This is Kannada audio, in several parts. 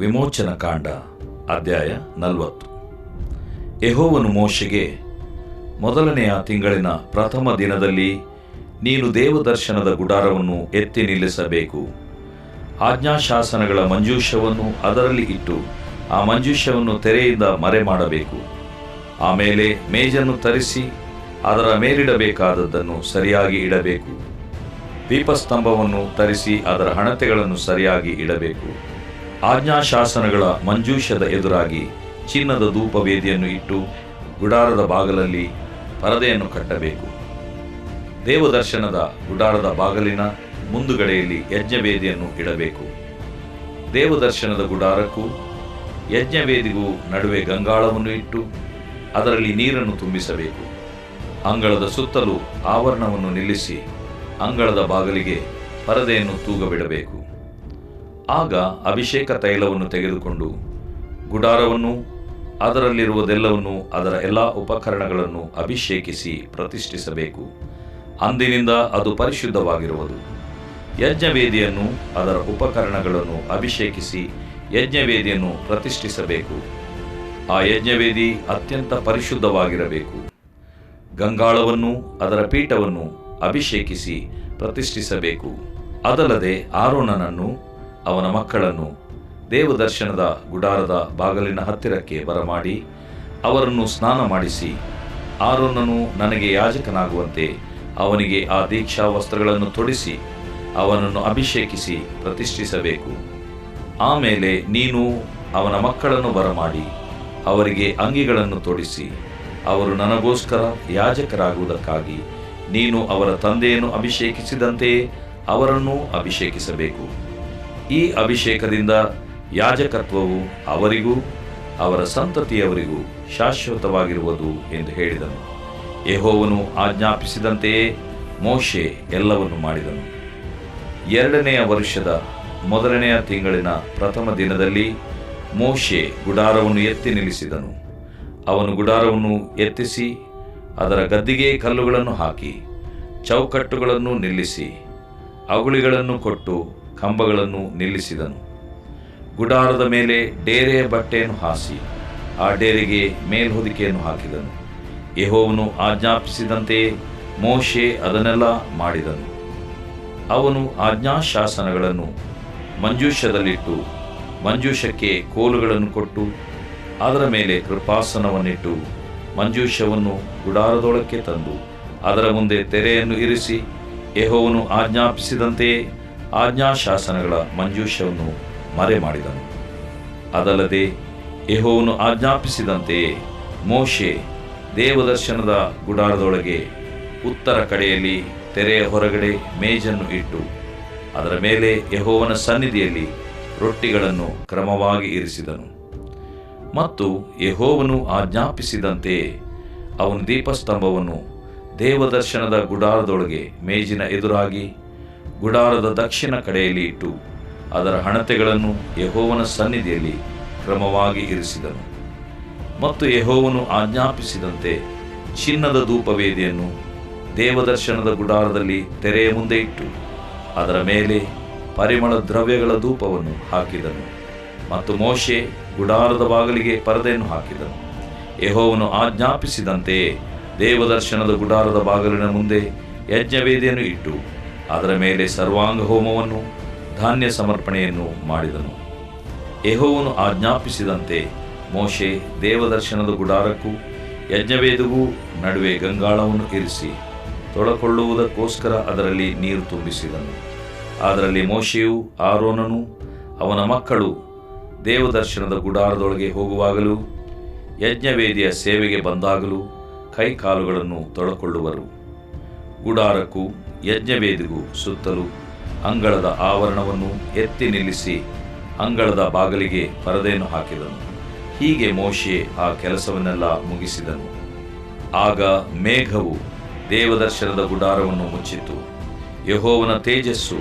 ವಿಮೋಚನ ಕಾಂಡ ಅಧ್ಯಾಯ 40. ಯೆಹೋವನು ಮೋಶೆಗೆ, ಮೊದಲನೆಯ ತಿಂಗಳಿನ ಪ್ರಥಮ ದಿನದಲ್ಲಿ ನೀನು ದೇವದರ್ಶನದ ಗುಡಾರವನ್ನು ಎತ್ತಿ ನಿಲ್ಲಿಸಬೇಕು. ಆಜ್ಞಾಶಾಸನಗಳ ಮಂಜೂಷವನ್ನು ಅದರಲ್ಲಿ ಇಟ್ಟು ಆ ಮಂಜೂಷವನ್ನು ತೆರೆಯಿಂದ ಮರೆ ಮಾಡಬೇಕು. ಆಮೇಲೆ ಮೇಜನ್ನು ತರಿಸಿ ಅದರ ಮೇಲಿಡಬೇಕಾದದ್ದನ್ನು ಸರಿಯಾಗಿ ಇಡಬೇಕು. ದೀಪಸ್ತಂಭವನ್ನು ತರಿಸಿ ಅದರ ಹಣತೆಗಳನ್ನು ಸರಿಯಾಗಿ ಇಡಬೇಕು. ಆಜ್ಞಾಶಾಸನಗಳ ಮಂಜೂಷದ ಎದುರಾಗಿ ಚಿನ್ನದ ಧೂಪವೇದಿಯನ್ನು ಇಟ್ಟು ಗುಡಾರದ ಬಾಗಲಲ್ಲಿ ಪರದೆಯನ್ನು ಕಟ್ಟಬೇಕು. ದೇವದರ್ಶನದ ಗುಡಾರದ ಬಾಗಲಿನ ಮುಂದುಗಡೆಯಲ್ಲಿ ಯಜ್ಞವೇದಿಯನ್ನು ಇಡಬೇಕು. ದೇವದರ್ಶನದ ಗುಡಾರಕ್ಕೂ ಯಜ್ಞವೇದಿಗೂ ನಡುವೆ ಗಂಗಾಳವನ್ನು ಇಟ್ಟು ಅದರಲ್ಲಿ ನೀರನ್ನು ತುಂಬಿಸಬೇಕು. ಅಂಗಳದ ಸುತ್ತಲೂ ಆವರಣವನ್ನು ನಿಲ್ಲಿಸಿ ಅಂಗಳದ ಬಾಗಿಲಿಗೆ ಪರದೆಯನ್ನು ತೂಗಬಿಡಬೇಕು. ಆಗ ಅಭಿಷೇಕ ತೈಲವನ್ನು ತೆಗೆದುಕೊಂಡು ಗುಡಾರವನ್ನು ಅದರಲ್ಲಿರುವುದೆಲ್ಲವನ್ನು ಅದರ ಎಲ್ಲ ಉಪಕರಣಗಳನ್ನು ಅಭಿಷೇಕಿಸಿ ಪ್ರತಿಷ್ಠಿಸಬೇಕು. ಅಂದಿನಿಂದ ಅದು ಪರಿಶುದ್ಧವಾಗಿರುವುದು. ಯಜ್ಞವೇದಿಯನ್ನು ಅದರ ಉಪಕರಣಗಳನ್ನು ಅಭಿಷೇಕಿಸಿ ಯಜ್ಞವೇದಿಯನ್ನು ಪ್ರತಿಷ್ಠಿಸಬೇಕು. ಆ ಯಜ್ಞವೇದಿ ಅತ್ಯಂತ ಪರಿಶುದ್ಧವಾಗಿರಬೇಕು. ಗಂಗಾಳವನ್ನು ಅದರ ಪೀಠವನ್ನು ಅಭಿಷೇಕಿಸಿ ಪ್ರತಿಷ್ಠಿಸಬೇಕು. ಅದಲ್ಲದೆ ಆರೋನನನ್ನು ಅವನ ಮಕ್ಕಳನ್ನು ದೇವದರ್ಶನದ ಗುಡಾರದ ಬಾಗಲಿನ ಹತ್ತಿರಕ್ಕೆ ಬರಮಾಡಿ ಅವರನ್ನು ಸ್ನಾನ ಮಾಡಿಸಿ, ಆರೋನನು ನನಗೆ ಯಾಜಕನಾಗುವಂತೆ ಅವನಿಗೆ ಆ ದೀಕ್ಷಾ ವಸ್ತ್ರಗಳನ್ನು ತೊಡಿಸಿ ಅವನನ್ನು ಅಭಿಷೇಕಿಸಿ ಪ್ರತಿಷ್ಠಿಸಬೇಕು. ಆಮೇಲೆ ನೀನು ಅವನ ಮಕ್ಕಳನ್ನು ಬರಮಾಡಿ ಅವರಿಗೆ ಅಂಗಿಗಳನ್ನು ತೊಡಿಸಿ, ಅವರು ನನಗೋಸ್ಕರ ಯಾಜಕರಾಗುವುದಕ್ಕಾಗಿ ನೀನು ಅವರ ತಂದೆಯನ್ನು ಅಭಿಷೇಕಿಸಿದಂತೆಯೇ ಅವರನ್ನೂ ಅಭಿಷೇಕಿಸಬೇಕು. ಈ ಅಭಿಷೇಕದಿಂದ ಯಾಜಕತ್ವವು ಅವರಿಗೂ ಅವರ ಸಂತತಿಯವರಿಗೂ ಶಾಶ್ವತವಾಗಿರುವುದು ಎಂದು ಹೇಳಿದನು. ಯೆಹೋವನು ಆಜ್ಞಾಪಿಸಿದಂತೆಯೇ ಮೋಶೆ ಎಲ್ಲವನ್ನು ಮಾಡಿದನು. 2ನೆಯ ವರ್ಷದ ಮೊದಲನೆಯ ತಿಂಗಳಿನ ಪ್ರಥಮ ದಿನದಲ್ಲಿ ಮೋಶೆ ಗುಡಾರವನ್ನು ಎತ್ತಿ ನಿಲ್ಲಿಸಿದನು. ಅವನು ಗುಡಾರವನ್ನು ಎತ್ತಿಸಿ ಅದರ ಗದ್ದಿಗೆ ಕಲ್ಲುಗಳನ್ನು ಹಾಕಿ ಚೌಕಟ್ಟುಗಳನ್ನು ನಿಲ್ಲಿಸಿ ಅಗುಳಿಗಳನ್ನು ಕೊಟ್ಟು ಕಂಬಗಳನ್ನು ನಿಲ್ಲಿಸಿದನು. ಗುಡಾರದ ಮೇಲೆ ಡೇರೆಯ ಬಟ್ಟೆಯನ್ನು ಹಾಸಿ ಆ ಡೇರೆಗೆ ಮೇಲ್ಹೊದಿಕೆಯನ್ನು ಹಾಕಿದನು. ಯೆಹೋವನು ಆಜ್ಞಾಪಿಸಿದಂತೆಯೇ ಮೋಶೆ ಅದನ್ನೆಲ್ಲ ಮಾಡಿದನು. ಅವನು ಆಜ್ಞಾಶಾಸನಗಳನ್ನು ಮಂಜೂಷದಲ್ಲಿಟ್ಟು ಮಂಜೂಷಕ್ಕೆ ಕೋಲುಗಳನ್ನು ಕೊಟ್ಟು ಅದರ ಮೇಲೆ ಕೃಪಾಸನವನ್ನಿಟ್ಟು ಮಂಜೂಷವನ್ನು ಗುಡಾರದೊಳಕ್ಕೆ ತಂದು ಅದರ ಮುಂದೆ ತೆರೆಯನ್ನು ಇರಿಸಿ ಯೆಹೋವನು ಆಜ್ಞಾಪಿಸಿದಂತೆಯೇ ಆಜ್ಞಾಶಾಸನಗಳ ಮಂಜೂಷವನ್ನು ಮರೆ ಮಾಡಿದನು. ಅದಲ್ಲದೆ ಯೆಹೋವನು ಆಜ್ಞಾಪಿಸಿದಂತೆಯೇ ಮೋಶೆ ದೇವದರ್ಶನದ ಗುಡಾರದೊಳಗೆ ಉತ್ತರ ಕಡೆಯಲ್ಲಿ ತೆರೆಯ ಹೊರಗಡೆ ಮೇಜನ್ನು ಇಟ್ಟು ಅದರ ಮೇಲೆ ಯೆಹೋವನ ಸನ್ನಿಧಿಯಲ್ಲಿ ರೊಟ್ಟಿಗಳನ್ನು ಕ್ರಮವಾಗಿ ಇರಿಸಿದನು. ಮತ್ತು ಯೆಹೋವನು ಆಜ್ಞಾಪಿಸಿದಂತೆಯೇ ಅವನು ದೀಪಸ್ತಂಭವನ್ನು ದೇವದರ್ಶನದ ಗುಡಾರದೊಳಗೆ ಮೇಜಿನ ಎದುರಾಗಿ ಗುಡಾರದ ದಕ್ಷಿಣ ಕಡೆಯಲ್ಲಿ ಇಟ್ಟು ಅದರ ಹಣತೆಗಳನ್ನು ಯೆಹೋವನ ಸನ್ನಿಧಿಯಲ್ಲಿ ಕ್ರಮವಾಗಿ ಇರಿಸಿದನು. ಮತ್ತು ಯೆಹೋವನು ಆಜ್ಞಾಪಿಸಿದಂತೆ ಚಿನ್ನದ ಧೂಪವೇದಿಯನ್ನು ದೇವದರ್ಶನದ ಗುಡಾರದಲ್ಲಿ ತೆರೆಯ ಮುಂದೆ ಇಟ್ಟು ಅದರ ಮೇಲೆ ಪರಿಮಳ ದ್ರವ್ಯಗಳ ಧೂಪವನ್ನು ಹಾಕಿದನು. ಮತ್ತು ಮೋಶೆ ಗುಡಾರದ ಬಾಗಿಲಿಗೆ ಪರದೆಯನ್ನು ಹಾಕಿದನು. ಯೆಹೋವನು ಆಜ್ಞಾಪಿಸಿದಂತೆಯೇ ದೇವದರ್ಶನದ ಗುಡಾರದ ಬಾಗಿಲಿನ ಮುಂದೆ ಯಜ್ಞವೇದಿಯನ್ನು ಇಟ್ಟು ಅದರ ಮೇಲೆ ಸರ್ವಾಂಗ ಹೋಮವನ್ನು ಧಾನ್ಯ ಸಮರ್ಪಣೆಯನ್ನು ಮಾಡಿದನು. ಯೆಹೋವನು ಆಜ್ಞಾಪಿಸಿದಂತೆ ಮೋಶೆ ದೇವದರ್ಶನದ ಗುಡಾರಕ್ಕೂ ಯಜ್ಞವೇದಿಗೂ ನಡುವೆ ಗಂಗಾಳವನ್ನು ಇರಿಸಿ ತೊಳಕೊಳ್ಳುವುದಕ್ಕೋಸ್ಕರ ಅದರಲ್ಲಿ ನೀರು ತುಂಬಿಸಿದನು. ಅದರಲ್ಲಿ ಮೋಶೆಯೂ ಆರೋನನೂ ಅವನ ಮಕ್ಕಳು ದೇವದರ್ಶನದ ಗುಡಾರದೊಳಗೆ ಹೋಗುವಾಗಲೂ ಯಜ್ಞವೇದಿಯ ಸೇವೆಗೆ ಬಂದಾಗಲೂ ಕೈಕಾಲುಗಳನ್ನು ತೊಳಕೊಳ್ಳುವರು. ಗುಡಾರಕ್ಕೂ ಯಜ್ಞವೇದಿಗೂ ಸುತ್ತಲೂ ಅಂಗಳದ ಆವರಣವನ್ನು ಎತ್ತಿ ನಿಲ್ಲಿಸಿ ಅಂಗಳದ ಬಾಗಿಲಿಗೆ ಪರದೆಯನ್ನು ಹಾಕಿದನು. ಹೀಗೆ ಮೋಶೆ ಆ ಕೆಲಸವನ್ನೆಲ್ಲ ಮುಗಿಸಿದನು. ಆಗ ಮೇಘವು ದೇವದರ್ಶನದ ಗುಡಾರವನ್ನು ಮುಚ್ಚಿತು. ಯೆಹೋವನ ತೇಜಸ್ಸು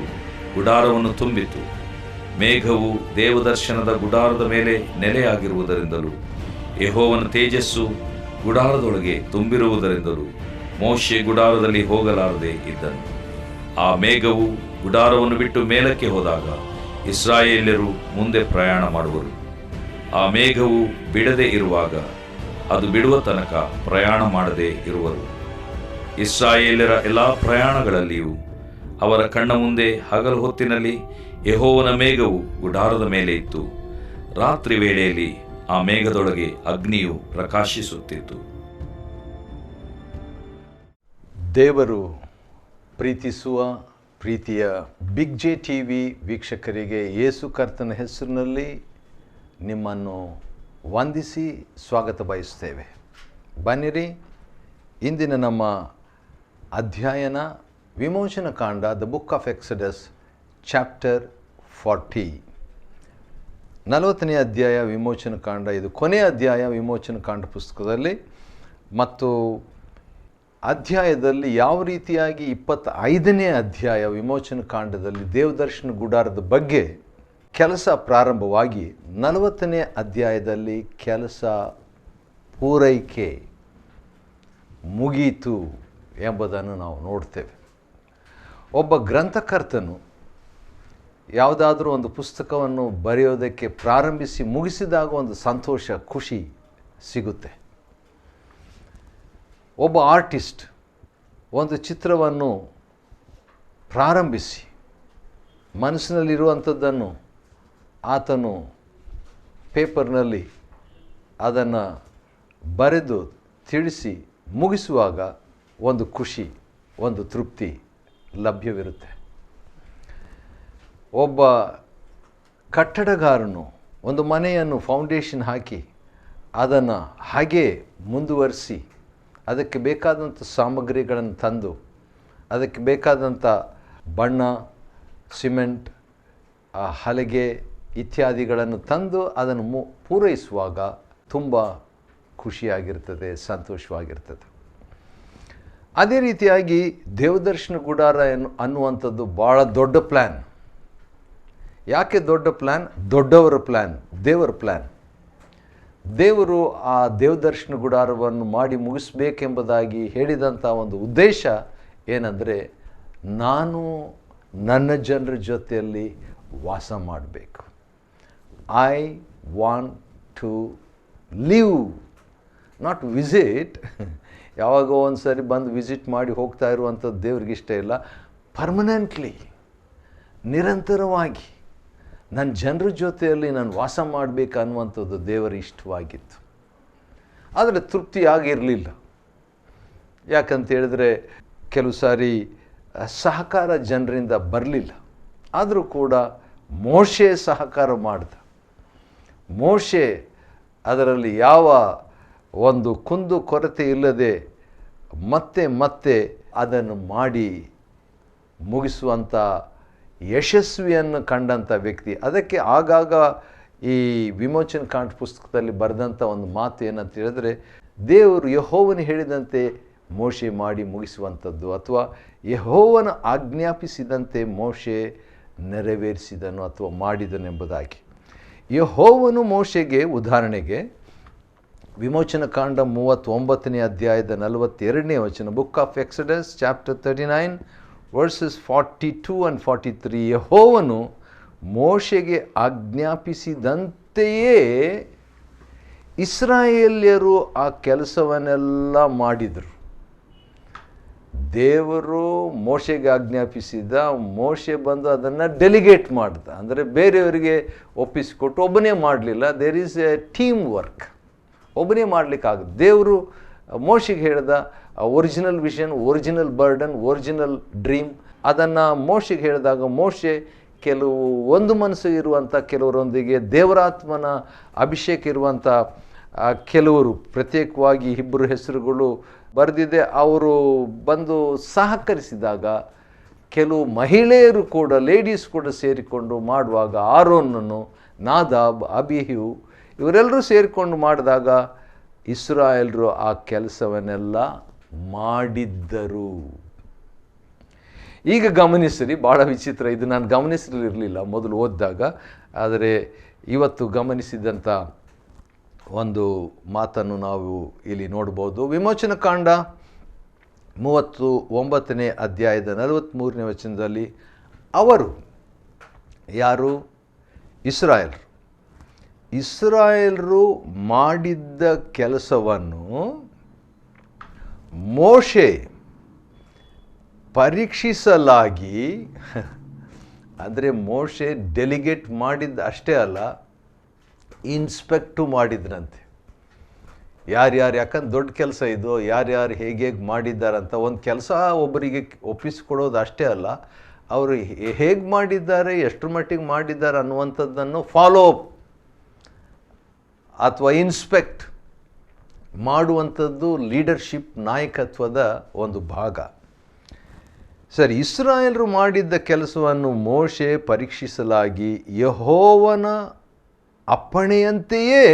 ಗುಡಾರವನ್ನು ತುಂಬಿತು. ಮೇಘವು ದೇವದರ್ಶನದ ಗುಡಾರದ ಮೇಲೆ ನೆಲೆಯಾಗಿರುವುದರಿಂದಲೂ ಯೆಹೋವನ ತೇಜಸ್ಸು ಗುಡಾರದೊಳಗೆ ತುಂಬಿರುವುದರಿಂದಲೂ ಮೋಶೆ ಗುಡಾರದಲ್ಲಿ ಹೋಗಲಾರದೆ ಇದ್ದನು. ಆ ಮೇಘವು ಗುಡಾರವನ್ನು ಬಿಟ್ಟು ಮೇಲಕ್ಕೆ ಹೋದಾಗ ಇಸ್ರಾಯೇಲ್ಯರು ಮುಂದೆ ಪ್ರಯಾಣ ಮಾಡುವರು. ಆ ಮೇಘವು ಬಿಡದೆ ಇರುವಾಗ ಅದು ಬಿಡುವ ತನಕ ಪ್ರಯಾಣ ಮಾಡದೆ ಇರುವರು. ಇಸ್ರಾಯೇಲ್ಯರ ಎಲ್ಲ ಪ್ರಯಾಣಗಳಲ್ಲಿಯೂ ಅವರ ಕಣ್ಣ ಮುಂದೆ ಹಗಲು ಹೊತ್ತಿನಲ್ಲಿ ಯೆಹೋವನ ಮೇಘವು ಗುಡಾರದ ಮೇಲೆ ಇತ್ತು. ರಾತ್ರಿ ವೇಳೆಯಲ್ಲಿ ಆ ಮೇಘದೊಳಗೆ ಅಗ್ನಿಯು ಪ್ರಕಾಶಿಸುತ್ತಿತ್ತು. ದೇವರು ಪ್ರೀತಿಸುವ ಪ್ರೀತಿಯ ಬಿಗ್ ಜೆ ಟಿ ವಿ ವೀಕ್ಷಕರಿಗೆ ಯೇಸು ಕರ್ತನ ಹೆಸರಿನಲ್ಲಿ ನಿಮ್ಮನ್ನು ವಂದಿಸಿ ಸ್ವಾಗತ ಬಯಸ್ತೇವೆ. ಬನ್ನಿರಿ, ಇಂದಿನ ನಮ್ಮ ಅಧ್ಯಯನ ವಿಮೋಚನ ಕಾಂಡ, the book of Exodus, chapter 40. 40ನೇ ಅಧ್ಯಾಯ ವಿಮೋಚನ ಕಾಂಡ. ಇದು ಕೊನೆಯ ಅಧ್ಯಾಯ ವಿಮೋಚನ ಕಾಂಡ ಪುಸ್ತಕದಲ್ಲಿ. ಮತ್ತು ಅಧ್ಯಾಯದಲ್ಲಿ ಯಾವ ರೀತಿಯಾಗಿ 25ನೇ ಅಧ್ಯಾಯ ವಿಮೋಚನ ಕಾಂಡದಲ್ಲಿ ದೇವದರ್ಶನ ಗುಡಾರದ ಬಗ್ಗೆ ಕೆಲಸ ಪ್ರಾರಂಭವಾಗಿ 40ನೇ ಅಧ್ಯಾಯದಲ್ಲಿ ಕೆಲಸ ಪೂರೈಕೆ ಮುಗೀತು ಎಂಬುದನ್ನು ನಾವು ನೋಡ್ತೇವೆ. ಒಬ್ಬ ಗ್ರಂಥಕರ್ತನು ಯಾವುದಾದ್ರೂ ಒಂದು ಪುಸ್ತಕವನ್ನು ಬರೆಯೋದಕ್ಕೆ ಪ್ರಾರಂಭಿಸಿ ಮುಗಿಸಿದಾಗ ಒಂದು ಸಂತೋಷ, ಖುಷಿ ಸಿಗುತ್ತೆ. ಒಬ್ಬ ಆರ್ಟಿಸ್ಟ್ ಒಂದು ಚಿತ್ರವನ್ನು ಪ್ರಾರಂಭಿಸಿ ಮನಸ್ಸಿನಲ್ಲಿರುವಂಥದ್ದನ್ನು ಆತನು ಪೇಪರ್ನಲ್ಲಿ ಅದನ್ನು ಬರೆದು ತಿಳಿಸಿ ಮುಗಿಸುವಾಗ ಒಂದು ಖುಷಿ, ಒಂದು ತೃಪ್ತಿ ಲಭ್ಯವಿರುತ್ತೆ. ಒಬ್ಬ ಕಟ್ಟಡಗಾರನು ಒಂದು ಮನೆಯನ್ನು ಫೌಂಡೇಶನ್ ಹಾಕಿ ಅದನ್ನು ಹಾಗೇ ಮುಂದುವರಿಸಿ ಅದಕ್ಕೆ ಬೇಕಾದಂಥ ಸಾಮಗ್ರಿಗಳನ್ನು ತಂದು ಅದಕ್ಕೆ ಬೇಕಾದಂಥ ಬಣ್ಣ, ಸಿಮೆಂಟ್, ಹಲಗೆ ಇತ್ಯಾದಿಗಳನ್ನು ತಂದು ಅದನ್ನು ಪೂರೈಸುವಾಗ ತುಂಬ ಖುಷಿಯಾಗಿರ್ತದೆ, ಸಂತೋಷವಾಗಿರ್ತದೆ. ಅದೇ ರೀತಿಯಾಗಿ ದೇವದರ್ಶನ ಗುಡಾರ ಅನ್ನುವಂಥದ್ದು ಭಾಳ ದೊಡ್ಡ ಪ್ಲ್ಯಾನ್. ಯಾಕೆ ದೊಡ್ಡ ಪ್ಲ್ಯಾನ್? ದೊಡ್ಡವರ ಪ್ಲ್ಯಾನ್, ದೇವರ ಪ್ಲ್ಯಾನ್. ದೇವರು ಆ ದೇವದರ್ಶನ ಗುಡಾರವನ್ನು ಮಾಡಿ ಮುಗಿಸ್ಬೇಕೆಂಬುದಾಗಿ ಹೇಳಿದಂಥ ಒಂದು ಉದ್ದೇಶ ಏನಂದರೆ, ನಾನು ನನ್ನ ಜನರ ಜೊತೆಯಲ್ಲಿ ವಾಸ ಮಾಡಬೇಕು. I want to live, not visit. ಯಾವಾಗೋ ಒಂದು ಸರಿ ಬಂದು ವಿಸಿಟ್ ಮಾಡಿ ಹೋಗ್ತಾ ಇರುವಂಥದ್ದು ದೇವ್ರಿಗೆ ಇಷ್ಟ ಇಲ್ಲ. ಪರ್ಮನೆಂಟ್ಲಿ, ನಿರಂತರವಾಗಿ ನನ್ನ ಜನರ ಜೊತೆಯಲ್ಲಿ ನಾನು ವಾಸ ಮಾಡಬೇಕು ಅನ್ನುವಂಥದ್ದು ದೇವರ ಇಷ್ಟವಾಗಿತ್ತು. ಆದರೆ ತೃಪ್ತಿಯಾಗಿರಲಿಲ್ಲ. ಯಾಕಂತ ಹೇಳಿದ್ರೆ ಕೆಲವು ಸಾರಿ ಸಹಕಾರ ಜನರಿಂದ ಬರಲಿಲ್ಲ. ಆದರೂ ಕೂಡ ಮೋಶೆ ಸಹಕಾರ ಮಾಡ್ದ. ಮೋಶೆ ಅದರಲ್ಲಿ ಯಾವ ಒಂದು ಕುಂದು ಕೊರತೆ ಇಲ್ಲದೆ ಮತ್ತೆ ಮತ್ತೆ ಅದನ್ನು ಮಾಡಿ ಮುಗಿಸುವಂಥ ಯಶಸ್ವಿಯನ್ನು ಕಂಡಂಥ ವ್ಯಕ್ತಿ. ಅದಕ್ಕೆ ಆಗಾಗ ಈ ವಿಮೋಚನ ಕಾಂಡ ಪುಸ್ತಕದಲ್ಲಿ ಬರೆದಂಥ ಒಂದು ಮಾತು ಏನಂತ ಹೇಳಿದ್ರೆ, ದೇವರು ಯೆಹೋವನು ಹೇಳಿದಂತೆ ಮೋಶೆ ಮಾಡಿ ಮುಗಿಸುವಂಥದ್ದು, ಅಥವಾ ಯೆಹೋವನ ಆಜ್ಞಾಪಿಸಿದಂತೆ ಮೋಶೆ ನೆರವೇರಿಸಿದನು ಅಥವಾ ಮಾಡಿದನೆಂಬುದಾಗಿ. ಯೆಹೋವನು ಮೋಶೆಗೆ, ಉದಾಹರಣೆಗೆ ವಿಮೋಚನ ಕಾಂಡ 39ನೇ ಅಧ್ಯಾಯದ 42ನೇ ವಚನ, book of Exodus chapter 39 versus 42 and 43, ಯೆಹೋವನು ಮೋಶೆಗೆ ಆಜ್ಞಾಪಿಸಿದಂತೆಯೇ ಇಸ್ರಾಯೇಲ್ಯರು ಆ ಕೆಲಸವನ್ನೆಲ್ಲ ಮಾಡಿದರು. ದೇವರು ಮೋಶೆಗೆ ಆಜ್ಞಾಪಿಸಿದ, ಮೋಶೆ ಬಂದು ಅದನ್ನು ಡೆಲಿಗೇಟ್ ಮಾಡ್ದ. ಅಂದರೆ ಬೇರೆಯವರಿಗೆ ಒಪ್ಪಿಸಿಕೊಟ್ಟು ಒಬ್ಬನೇ ಮಾಡಲಿಲ್ಲ. There is a team work. ಒಬ್ಬನೇ ಮಾಡಲಿಕ್ಕಾಗುತ್ತೆ. ದೇವರು ಮೋಶೆಗೆ ಹೇಳಿದ original vision, original burden, original dream, ಅದನ್ನು ಮೋಶೆಗೆ ಹೇಳಿದಾಗ ಮೋಶೆ ಕೆಲವು ಒಂದು ಮನಸ್ಸು ಇರುವಂಥ ಕೆಲವರೊಂದಿಗೆ ದೇವರಾತ್ಮನ ಅಭಿಷೇಕ ಇರುವಂಥ ಕೆಲವರು, ಪ್ರತ್ಯೇಕವಾಗಿ ಇಬ್ಬರು ಹೆಸರುಗಳು ಬರೆದಿದೆ, ಅವರು ಬಂದು ಸಹಕರಿಸಿದಾಗ ಕೆಲವು ಮಹಿಳೆಯರು ಕೂಡ, ಲೇಡೀಸ್ ಕೂಡ ಸೇರಿಕೊಂಡು ಮಾಡುವಾಗ, ಆರೋನನ್ನು, ನಾದಾಬ್, ಅಬಿಹು ಇವರೆಲ್ಲರೂ ಸೇರಿಕೊಂಡು ಮಾಡಿದಾಗ ಇಸ್ರಾಯೇಲ್ರು ಆ ಕೆಲಸವನ್ನೆಲ್ಲ ಮಾಡಿದ್ದರು. ಈಗ ಗಮನಿಸಿರಿ, ಭಾಳ ವಿಚಿತ್ರ. ಇದು ನಾನು ಗಮನಿಸಿರಲಿಲ್ಲ ಮೊದಲು ಓದಿದಾಗ, ಆದರೆ ಇವತ್ತು ಗಮನಿಸಿದಂಥ ಒಂದು ಮಾತನ್ನು ನಾವು ಇಲ್ಲಿ ನೋಡ್ಬೋದು. ವಿಮೋಚನ ಕಾಂಡ 39ನೇ ಅಧ್ಯಾಯದ 43ನೇ ವಚನದಲ್ಲಿ ಅವರು ಯಾರು? ಇಸ್ರಾಯೇಲರು ಮಾಡಿದ್ದ ಕೆಲಸವನ್ನು ಮೋಶೆ ಪರೀಕ್ಷಿಸಲಾಗಿ, ಅಂದರೆ ಮೋಶೆ ಡೆಲಿಗೇಟ್ ಮಾಡಿದ್ದ ಅಷ್ಟೇ ಅಲ್ಲ, ಇನ್ಸ್ಪೆಕ್ಟು ಮಾಡಿದ್ರಂತೆ. ಯಾರ್ಯಾರು, ಯಾಕಂದ್ರೆ ದೊಡ್ಡ ಕೆಲಸ ಇದು, ಯಾರ್ಯಾರು ಹೇಗೆ ಮಾಡಿದ್ದಾರಂತ ಒಂದು ಕೆಲಸ ಒಬ್ಬರಿಗೆ ಒಪ್ಪಿಸಿಕೊಡೋದು ಅಷ್ಟೇ ಅಲ್ಲ, ಅವರು ಹೇಗೆ ಮಾಡಿದ್ದಾರೆ, ಎಷ್ಟರ ಮಟ್ಟಿಗೆ ಮಾಡಿದ್ದಾರೆ ಅನ್ನುವಂಥದ್ದನ್ನು ಫಾಲೋ ಅಪ್ ಅಥವಾ ಇನ್ಸ್ಪೆಕ್ಟ್ ಮಾಡುವಂಥದ್ದು ಲೀಡರ್ಶಿಪ್, ನಾಯಕತ್ವದ ಒಂದು ಭಾಗ. ಸರಿ, ಇಸ್ರಾಯೇಲರು ಮಾಡಿದ್ದ ಕೆಲಸವನ್ನು ಮೋಶೆ ಪರೀಕ್ಷಿಸಲಾಗಿ ಯೆಹೋವನ ಅಪ್ಪಣೆಯಂತೆಯೇ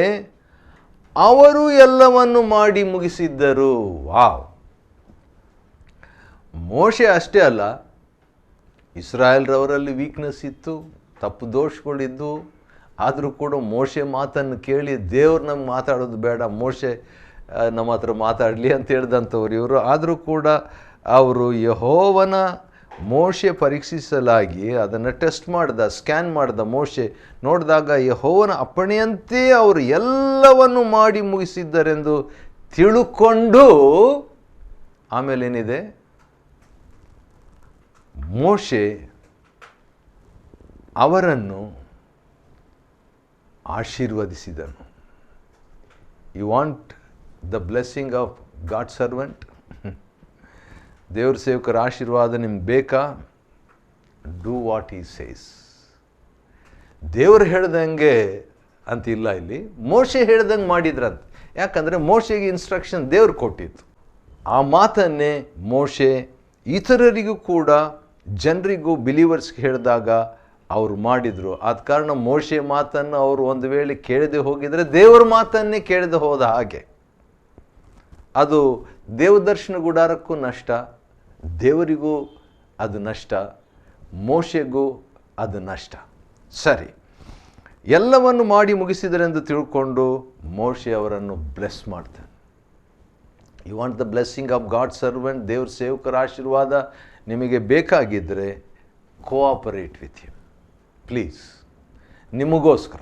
ಅವರು ಎಲ್ಲವನ್ನು ಮಾಡಿ ಮುಗಿಸಿದ್ದರು. ವಾವ್! ಮೋಶೆ ಅಷ್ಟೇ ಅಲ್ಲ, ಇಸ್ರಾಯೇಲ್ರವರಲ್ಲಿ ವೀಕ್ನೆಸ್ ಇತ್ತು, ತಪ್ಪು ದೋಷಗಳಿದ್ದು, ಆದರೂ ಕೂಡ ಮೋಶೆ ಮಾತನ್ನು ಕೇಳಿ ದೇವ್ರು ನಮ್ಗೆ ಮಾತಾಡೋದು ಬೇಡ, ಮೋಶೆ ನಮ್ಮ ಹತ್ರ ಮಾತಾಡಲಿ ಅಂತ ಹೇಳಿದಂಥವ್ರು ಇವರು. ಆದರೂ ಕೂಡ ಅವರು ಯೆಹೋವನ ಮೋಶೆ ಪರೀಕ್ಷಿಸಲಾಗಿ ಅದನ್ನು ಟೆಸ್ಟ್ ಮಾಡ್ದ, ಸ್ಕ್ಯಾನ್ ಮಾಡ್ದ. ಮೋಶೆ ನೋಡಿದಾಗ ಯೆಹೋವನ ಅಪ್ಪಣೆಯಂತೆ ಅವರು ಎಲ್ಲವನ್ನು ಮಾಡಿ ಮುಗಿಸಿದ್ದರೆಂದು ತಿಳುಕೊಂಡು, ಆಮೇಲೆ ಏನಿದೆ, ಮೋಶೆ ಅವರನ್ನು ಆಶೀರ್ವದಿಸಿದನು. You want the blessing of God servant? ದೇವ್ರ ಸೇವಕರ ಆಶೀರ್ವಾದ ನಿಮ್ಗೆ ಬೇಕಾ? Do what he says. ದೇವ್ರು ಹೇಳ್ದಂಗೆ ಅಂತಿಲ್ಲ, ಇಲ್ಲಿ ಮೋಶೆ ಹೇಳ್ದಂಗೆ ಮಾಡಿದ್ರಂತ. ಯಾಕಂದರೆ ಮೋಶೆಗೆ ಇನ್ಸ್ಟ್ರಕ್ಷನ್ ದೇವ್ರು ಕೊಟ್ಟಿತ್ತು. ಆ ಮಾತನ್ನೇ ಮೋಶೆ ಇತರರಿಗೂ ಕೂಡ, ಜನರಿಗೂ, ಬಿಲೀವರ್ಸ್ಗೆ ಹೇಳಿದಾಗ ಅವರು ಮಾಡಿದರು. ಆದ ಕಾರಣ ಮೋಶೆ ಮಾತನ್ನು ಅವರು ಒಂದು ವೇಳೆ ಕೇಳದೆ ಹೋಗಿದರೆ ದೇವರ ಮಾತನ್ನೇ ಕೇಳದೆ ಹೋದ ಹಾಗೆ. ಅದು ದೇವದರ್ಶನ ಗುಡಾರಕ್ಕೂ ನಷ್ಟ, ದೇವರಿಗೂ ಅದು ನಷ್ಟ, ಮೋಶೆಗೂ ಅದು ನಷ್ಟ. ಸರಿ, ಎಲ್ಲವನ್ನು ಮಾಡಿ ಮುಗಿಸಿದರೆಂದು ತಿಳ್ಕೊಂಡು ಮೋಶೆ ಅವರನ್ನು ಬ್ಲೆಸ್ ಮಾಡ್ತಾನೆ. You want the blessing of God servant? ದೇವ್ರ ಸೇವಕರ ಆಶೀರ್ವಾದ ನಿಮಗೆ ಬೇಕಾಗಿದ್ದರೆ ಕೋಆಪರೇಟ್ ವಿತ್ ಹಿಮ್ ಪ್ಲೀಸ್. ನಿಮಗೋಸ್ಕರ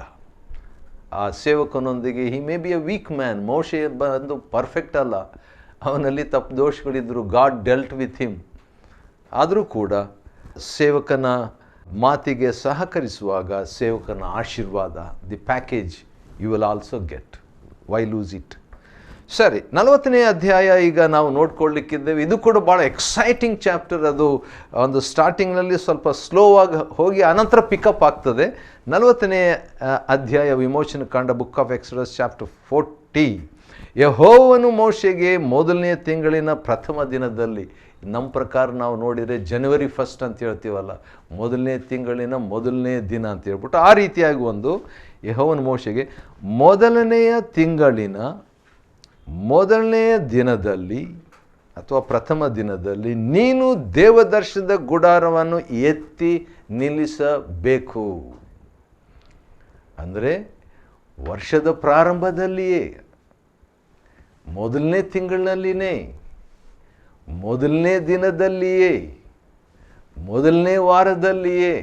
ಆ ಸೇವಕನೊಂದಿಗೆ, he may be a weak man, ಮೋಶೆ ಬಂದು ಪರ್ಫೆಕ್ಟ್ ಅಲ್ಲ, ಅವನಲ್ಲಿ ತಪ್ಪು ದೋಷಗಳಿದ್ದರು, ಗಾಡ್ ಡೆಲ್ಟ್ ವಿತ್ ಹಿಮ್. ಆದರೂ ಕೂಡ ಸೇವಕನ ಮಾತಿಗೆ ಸಹಕರಿಸುವಾಗ ಸೇವಕನ ಆಶೀರ್ವಾದ, the package you will also get. Why lose it? ಸರಿ, 40ನೇ ಅಧ್ಯಾಯ ಈಗ ನಾವು ನೋಡ್ಕೊಳ್ಳಿಕ್ಕಿದ್ದೇವೆ. ಇದು ಕೂಡ ಭಾಳ ಎಕ್ಸೈಟಿಂಗ್ ಚಾಪ್ಟರ್. ಅದು ಒಂದು ಸ್ಟಾರ್ಟಿಂಗ್ನಲ್ಲಿ ಸ್ವಲ್ಪ ಸ್ಲೋ ಆಗಿ ಹೋಗಿ ಅನಂತರ ಪಿಕಪ್ ಆಗ್ತದೆ. 40ನೇ ಅಧ್ಯಾಯ ವಿಮೋಚನ ಕಾಂಡ, ಬುಕ್ ಆಫ್ ಎಕ್ಸೋಡಸ್ ಚಾಪ್ಟರ್ 40. ಯೆಹೋವನು ಮೋಶೆಗೆ ಮೊದಲನೇ ತಿಂಗಳಿನ ಪ್ರಥಮ ದಿನದಲ್ಲಿ, ನಮ್ಮ ಪ್ರಕಾರ ನಾವು ನೋಡಿದರೆ ಜನವರಿ 1 ಅಂತ ಹೇಳ್ತೀವಲ್ಲ, ಮೊದಲನೇ ತಿಂಗಳಿನ ಮೊದಲನೇ ದಿನ ಅಂತ ಹೇಳ್ಬಿಟ್ಟು, ಆ ರೀತಿಯಾಗಿ ಒಂದು ಯೆಹೋವನು ಮೋಶೆಗೆ ಮೊದಲನೆಯ ತಿಂಗಳಿನ ಮೊದಲನೆಯ ದಿನದಲ್ಲಿ ಅಥವಾ ಪ್ರಥಮ ದಿನದಲ್ಲಿ ನೀನು ದೇವದರ್ಶನದ ಗುಡಾರವನ್ನು ಎತ್ತಿ ನಿಲ್ಲಿಸಬೇಕು. ಅಂದರೆ ವರ್ಷದ ಪ್ರಾರಂಭದಲ್ಲಿಯೇ, ಮೊದಲನೇ ತಿಂಗಳಿನಲ್ಲಿಯೇ, ಮೊದಲನೇ ದಿನದಲ್ಲಿಯೇ, ಮೊದಲನೇ ವಾರದಲ್ಲಿಯೇ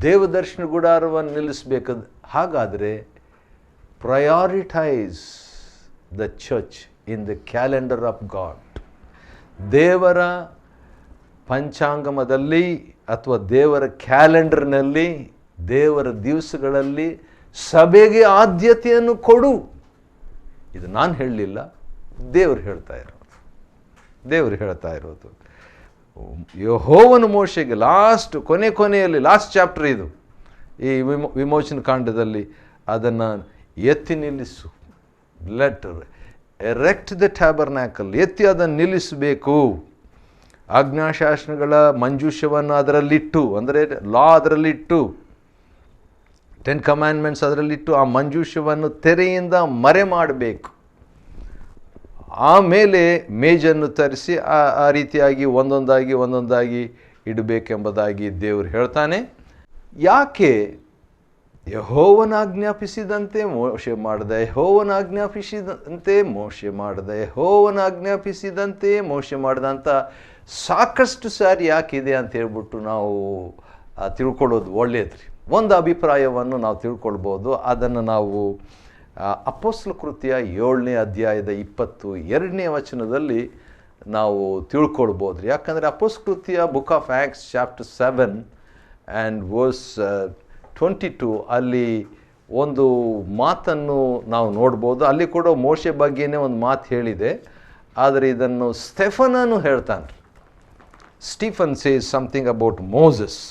ದೇವದರ್ಶನ ಗುಡಾರವನ್ನು ನಿಲ್ಲಿಸಬೇಕು. ಹಾಗಾದರೆ prioritise the church in the calendar of God. ದೇವರ ಪಂಚಾಂಗಮದಲ್ಲಿ ಅಥವಾ ದೇವರ ಕ್ಯಾಲೆಂಡರ್ನಲ್ಲಿ, ದೇವರ ದಿವಸಗಳಲ್ಲಿ ಸಭೆಗೆ ಆದ್ಯತೆಯನ್ನು ಕೊಡು. ಇದು ನಾನು ಹೇಳಲಿಲ್ಲ, ದೇವರು ಹೇಳ್ತಾ ಇರೋದು. ಯೆಹೋವನು ಮೋಶೆಗೆ ಕೊನೆಯಲ್ಲಿ ಲಾಸ್ಟ್ ಚಾಪ್ಟರ್ ಇದು, ಈ ವಿಮೋಚನ ಕಾಂಡದಲ್ಲಿ, ಅದನ್ನು ಎತ್ತಿ ನಿಲ್ಲಿಸು. ಎರೆಕ್ಟ್ ದ ಟ್ಯಾಬರ್ನಾಕಲ್, ಎತ್ತಿ ಅದನ್ನು ನಿಲ್ಲಿಸಬೇಕು. ಆಜ್ಞಾಶಾಸನಗಳ ಮಂಜೂಷವನ್ನು ಅದರಲ್ಲಿಟ್ಟು, ಅಂದರೆ ಲಾ ಅದರಲ್ಲಿಟ್ಟು, 10 ಕಮ್ಯಾಂಡ್ಮೆಂಟ್ಸ್ ಅದರಲ್ಲಿಟ್ಟು, ಆ ಮಂಜೂಷವನ್ನು ತೆರೆಯಿಂದ ಮರೆ ಮಾಡಬೇಕು. ಆಮೇಲೆ ಮೇಜನ್ನು ತರಿಸಿ ಆ ರೀತಿಯಾಗಿ ಒಂದೊಂದಾಗಿ ಇಡಬೇಕೆಂಬುದಾಗಿ ದೇವರು ಹೇಳ್ತಾನೆ. ಯಾಕೆ? ಯೆಹೋವನ ಆಜ್ಞಾಪಿಸಿದಂತೆ ಮೋಶೆ ಮಾಡಿದ, ಯೆಹೋವನ ಆಜ್ಞಾಪಿಸಿದಂತೆ ಮೋಶೆ ಮಾಡಿದ, ಯೆಹೋವನ ಆಜ್ಞಾಪಿಸಿದಂತೆ ಮೋಶೆ ಮಾಡಿದಂಥ ಸಾಕಷ್ಟು ಸಾರಿ ಯಾಕಿದೆ ಅಂತ ಹೇಳ್ಬಿಟ್ಟು ನಾವು ತಿಳ್ಕೊಳ್ಳೋದು ಒಳ್ಳೆಯದು ರೀ. ಒಂದು ಅಭಿಪ್ರಾಯವನ್ನು ನಾವು ತಿಳ್ಕೊಳ್ಬೋದು. ಅದನ್ನು ನಾವು ಅಪೊಸ್ತಲ ಕೃತ್ಯ 7ನೇ ಅಧ್ಯಾಯದ 22ನೇ ವಚನದಲ್ಲಿ ನಾವು ತಿಳ್ಕೊಳ್ಬೋದು. ಯಾಕಂದರೆ ಅಪೊಸ್ತಲ ಕೃತ್ಯ book of acts chapter 7 and verse 22 ಅಲ್ಲಿ ಒಂದು ಮಾತನ್ನು ನಾವು ನೋಡ್ಬೋದು. ಅಲ್ಲಿ ಕೂಡ ಮೋಶೆ ಬಗ್ಗೆನೇ ಒಂದು ಮಾತು ಹೇಳಿದೆ, ಆದರೆ ಇದನ್ನು ಸ್ಟೆಫನನು ಹೇಳ್ತಾನೆ. Stephen says something about Moses.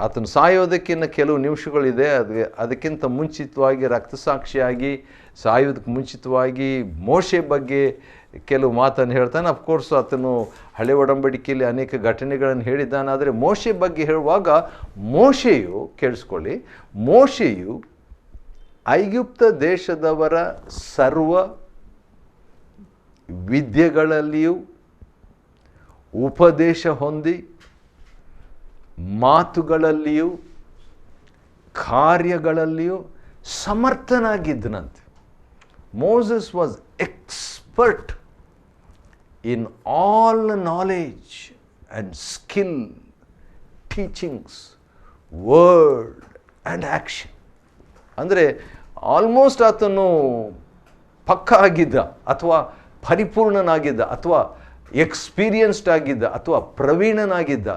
ಆತನು ಸಾಯೋದಕ್ಕಿಂತ ಕೆಲವು ನಿಮಿಷಗಳಿದೆ, ಅದಕ್ಕಿಂತ ಮುಂಚಿತವಾಗಿ ರಕ್ತಸಾಕ್ಷಿಯಾಗಿ ಸಾಯೋದಕ್ಕೆ ಮುಂಚಿತವಾಗಿ ಮೋಶೆ ಬಗ್ಗೆ ಕೆಲವು ಮಾತನ್ನು ಹೇಳ್ತಾನೆ. ಅಫ್ಕೋರ್ಸ್ ಆತನು ಹಳೆ ಒಡಂಬಡಿಕೆಯಲ್ಲಿ ಅನೇಕ ಘಟನೆಗಳನ್ನು ಹೇಳಿದ್ದಾನೆ. ಆದರೆ ಮೋಶೆ ಬಗ್ಗೆ ಹೇಳುವಾಗ ಮೋಶೆಯು, ಕೇಳಿಸ್ಕೊಳ್ಳಿ, ಮೋಶೆಯು ಐಗುಪ್ತ ದೇಶದವರ ಸರ್ವ ವಿದ್ಯೆಗಳಲ್ಲಿಯೂ ಉಪದೇಶ ಹೊಂದಿ ಮಾತುಗಳಲ್ಲಿಯೂ ಕಾರ್ಯಗಳಲ್ಲಿಯೂ ಸಮರ್ಥನಾಗಿದ್ದನಂತೆ. Moses was expert in all knowledge and skill, teachings, word and action. ಅಂದರೆ ಆಲ್ಮೋಸ್ಟ್ ಆತನು ಪಕ್ಕ ಆಗಿದ್ದ, ಅಥವಾ ಪರಿಪೂರ್ಣನಾಗಿದ್ದ, ಅಥವಾ ಎಕ್ಸ್ಪೀರಿಯನ್ಸ್ಡ್ ಆಗಿದ್ದ, ಅಥವಾ ಪ್ರವೀಣನಾಗಿದ್ದ,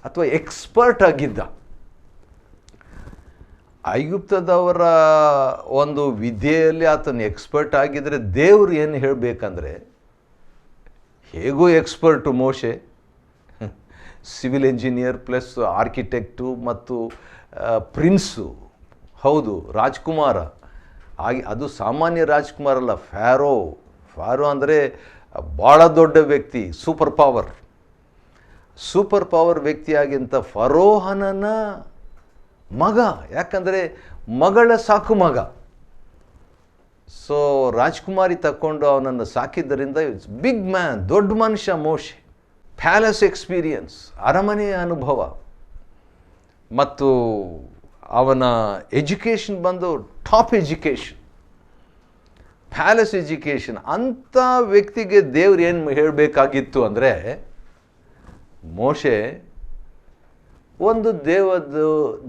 ಅಥವಾ ಎಕ್ಸ್ಪರ್ಟ್ ಆಗಿದ್ದ. ಐಗುಪ್ತದವರ ಒಂದು ವಿದ್ಯೆಯಲ್ಲಿ ಆತನು ಎಕ್ಸ್ಪರ್ಟ್ ಆಗಿದ್ದರೆ ದೇವರು ಏನು ಹೇಳಬೇಕಂದ್ರೆ, ಹೇಗೂ ಎಕ್ಸ್ಪರ್ಟು ಮೋಶೆ, ಸಿವಿಲ್ ಇಂಜಿನಿಯರ್ ಪ್ಲಸ್ ಆರ್ಕಿಟೆಕ್ಟು ಮತ್ತು ಪ್ರಿನ್ಸು, ಹೌದು ರಾಜ್ಕುಮಾರ ಆಗಿ, ಅದು ಸಾಮಾನ್ಯ ರಾಜ್ಕುಮಾರ್ ಅಲ್ಲ, ಫ್ಯಾರೋ ಅಂದರೆ ಭಾಳ ದೊಡ್ಡ ವ್ಯಕ್ತಿ, ಸೂಪರ್ ಪವರ್ ವ್ಯಕ್ತಿಯಾಗಿಂತ ಫರೋಹನನ ಮಗ. ಯಾಕಂದರೆ ಮಗಳ ಸಾಕು ಮಗ. ಸೊ ರಾಜ್ಕುಮಾರಿ ತಕ್ಕೊಂಡು ಅವನನ್ನು ಸಾಕಿದ್ದರಿಂದ ಇಟ್ಸ್ ಬಿಗ್ ಮ್ಯಾನ್, ದೊಡ್ಡ ಮನುಷ್ಯ ಮೋಶೆ. ಪ್ಯಾಲೇಸ್ ಎಕ್ಸ್ಪೀರಿಯನ್ಸ್, ಅರಮನೆಯ ಅನುಭವ, ಮತ್ತು ಅವನ ಎಜುಕೇಷನ್ ಬಂದು ಟಾಪ್ ಎಜುಕೇಷನ್, ಪ್ಯಾಲೇಸ್ ಎಜುಕೇಷನ್. ಅಂಥ ವ್ಯಕ್ತಿಗೆ ದೇವ್ರು ಏನು ಹೇಳಬೇಕಾಗಿತ್ತು ಅಂದರೆ, ಮೋಶೆ ಒಂದು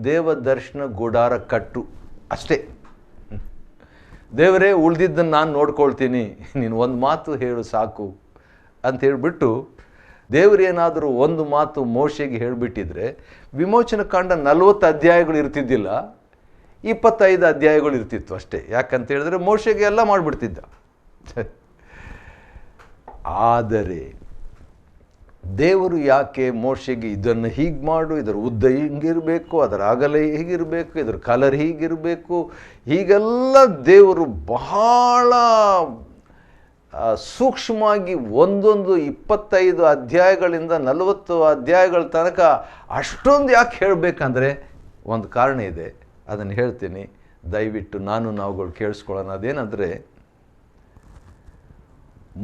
ದೇವ ದರ್ಶನ ಗುಡಾರ ಕಟ್ಟು ಅಷ್ಟೇ. ದೇವರೇ ಉಳಿದಿದ್ದನ್ನು ನಾನು ನೋಡ್ಕೊಳ್ತೀನಿ, ನೀನು ಒಂದು ಮಾತು ಹೇಳು ಸಾಕು ಅಂತ ಹೇಳಿಬಿಟ್ಟು, ದೇವರೇನಾದರೂ ಒಂದು ಮಾತು ಮೋಶೆಗೆ ಹೇಳಿಬಿಟ್ಟಿದ್ರೆ ವಿಮೋಚನ ಕಾಂಡ 40 ಅಧ್ಯಾಯಗಳು ಇರ್ತಿದ್ದಿಲ್ಲ, 25 ಅಧ್ಯಾಯಗಳು ಇರ್ತಿತ್ತು ಅಷ್ಟೇ. ಯಾಕಂತ ಹೇಳಿದ್ರೆ ಮೋಶೆಗೆ ಎಲ್ಲ ಮಾಡಿಬಿಡ್ತಿದ್ದ. ಆದರೆ ದೇವರು ಯಾಕೆ ಮೋಶೆಗೆ ಇದನ್ನು ಹೀಗೆ ಮಾಡು, ಇದರ ಉದ್ದ ಹಿಂಗಿರಬೇಕು, ಅದರ ಅಗಲ ಹೀಗಿರಬೇಕು, ಇದರ ಕಲರ್ ಹೀಗಿರಬೇಕು, ಹೀಗೆಲ್ಲ ದೇವರು ಬಹಳ ಸೂಕ್ಷ್ಮವಾಗಿ ಒಂದೊಂದು 25 ಅಧ್ಯಾಯಗಳಿಂದ 40 ಅಧ್ಯಾಯಗಳ ತನಕ ಅಷ್ಟೊಂದು ಯಾಕೆ ಹೇಳಬೇಕಂದ್ರೆ ಒಂದು ಕಾರಣ ಇದೆ. ಅದನ್ನು ಹೇಳ್ತೀನಿ, ದಯವಿಟ್ಟು ನಾವುಗಳು ಕೇಳಿಸ್ಕೊಳ್ಳೋಣ. ಅದೇನೆಂದರೆ,